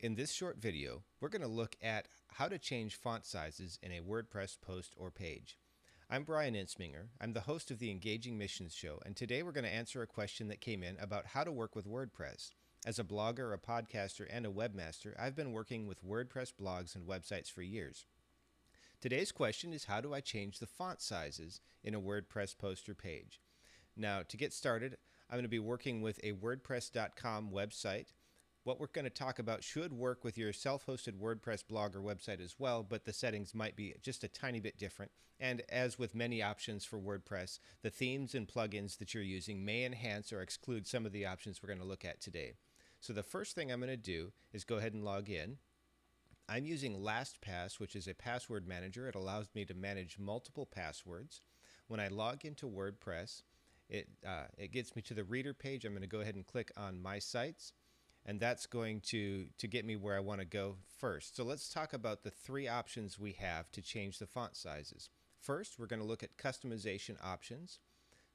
In this short video, we're going to look at how to change font sizes in a WordPress post or page. I'm Brian Insminger. I'm the host of the Engaging Missions Show, and today we're going to answer a question that came in about how to work with WordPress. As a blogger, a podcaster, and a webmaster, I've been working with WordPress blogs and websites for years. Today's question is, how do I change the font sizes in a WordPress post or page? Now, to get started, I'm going to be working with a WordPress.com website. What we're going to talk about should work with your self-hosted WordPress blog or website as well, but the settings might be just a tiny bit different. And as with many options for WordPress, the themes and plugins that you're using may enhance or exclude some of the options we're going to look at today. So the first thing I'm going to do is go ahead and log in. I'm using LastPass, which is a password manager. It allows me to manage multiple passwords. When I log into WordPress, it gets me to the reader page. I'm going to go ahead and click on My Sites. And that's going to get me where I want to go first. So let's talk about the three options we have to change the font sizes. First, we're going to look at customization options.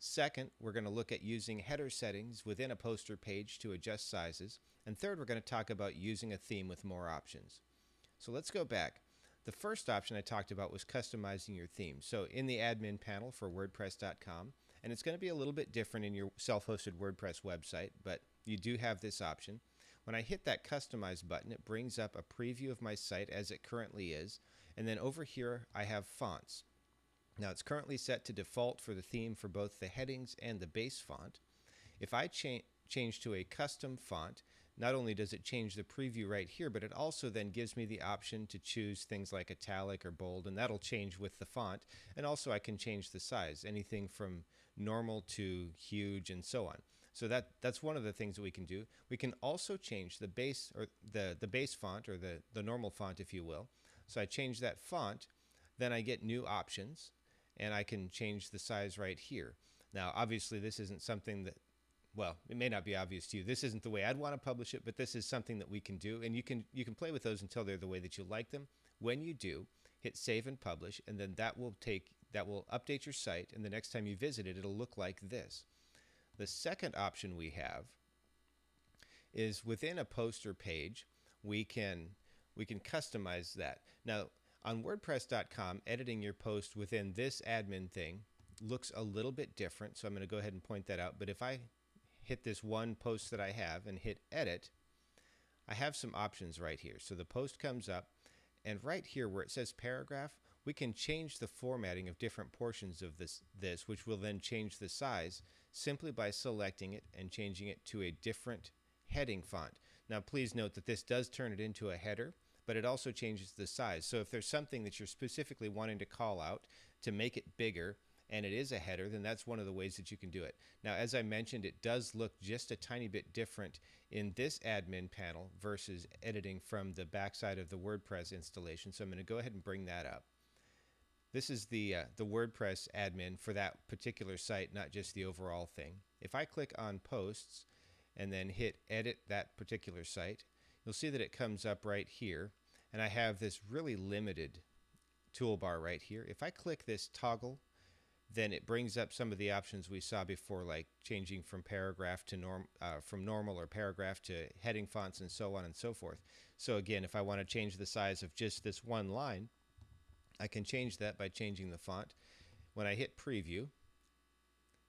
Second, we're going to look at using header settings within a post or page to adjust sizes. And third, we're going to talk about using a theme with more options. So let's go back. The first option I talked about was customizing your theme. So in the admin panel for WordPress.com, and it's going to be a little bit different in your self-hosted WordPress website, but you do have this option. When I hit that Customize button, it brings up a preview of my site as it currently is, and then over here I have fonts. Now it's currently set to default for the theme for both the headings and the base font. If I change to a custom font, not only does it change the preview right here, but it also then gives me the option to choose things like italic or bold, and that'll change with the font. And also I can change the size, anything from normal to huge and so on. So that's one of the things that we can do. We can also change the base, or the base font, or the normal font, if you will. So I change that font, then I get new options, and I can change the size right here. Now, obviously, this isn't something that, well, it may not be obvious to you. This isn't the way I'd want to publish it, but this is something that we can do, and you can play with those until they're the way that you like them. When you do, hit Save and Publish, and then that will update your site, and the next time you visit it, it'll look like this. The second option we have is within a post or page, we can customize that. Now, on WordPress.com, editing your post within this admin thing looks a little bit different, so I'm going to go ahead and point that out. But if I hit this one post that I have and hit Edit, I have some options right here. So the post comes up, and right here where it says Paragraph, we can change the formatting of different portions of this, which will then change the size simply by selecting it and changing it to a different heading font. Now please note that this does turn it into a header, but it also changes the size. So if there's something that you're specifically wanting to call out to make it bigger and it is a header, then that's one of the ways that you can do it. Now, as I mentioned, it does look just a tiny bit different in this admin panel versus editing from the backside of the WordPress installation. So I'm going to go ahead and bring that up. This is the WordPress admin for that particular site, not just the overall thing. If I click on Posts and then hit Edit that particular site, you'll see that it comes up right here, and I have this really limited toolbar right here. If I click this toggle, then it brings up some of the options we saw before, like changing from paragraph to from normal or paragraph to heading fonts and so on and so forth. So again, if I want to change the size of just this one line, I can change that by changing the font. When I hit Preview,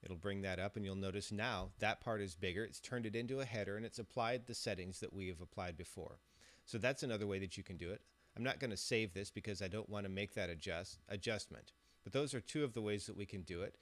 it'll bring that up, and you'll notice now that part is bigger. It's turned it into a header, and it's applied the settings that we have applied before. So that's another way that you can do it. I'm not going to save this because I don't want to make that adjustment. But those are two of the ways that we can do it.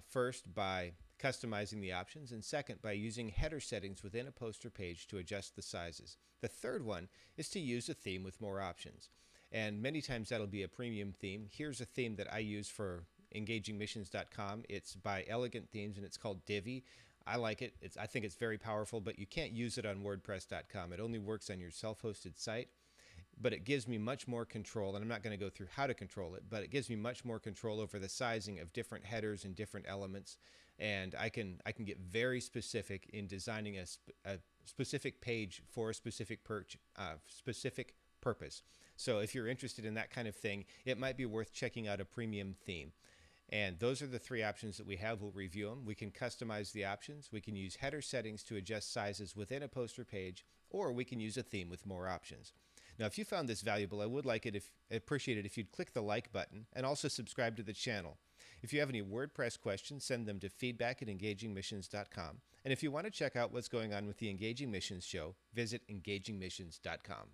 First, by customizing the options, and second, by using header settings within a post or page to adjust the sizes. The third one is to use a theme with more options. And many times that'll be a premium theme. Here's a theme that I use for engagingmissions.com. It's by Elegant Themes, and it's called Divi. I like it. I think it's very powerful, but you can't use it on WordPress.com. It only works on your self-hosted site, but it gives me much more control, and I'm not going to go through how to control it, but it gives me much more control over the sizing of different headers and different elements, and I can get very specific in designing a specific page for a specific purpose. So if you're interested in that kind of thing, it might be worth checking out a premium theme. And those are the three options that we have. We'll review them. We can customize the options. We can use header settings to adjust sizes within a post or page, or we can use a theme with more options. Now, if you found this valuable, I would appreciate it if you'd click the like button and also subscribe to the channel. If you have any WordPress questions, send them to feedback@engagingmissions.com. And if you want to check out what's going on with the Engaging Missions show, visit engagingmissions.com.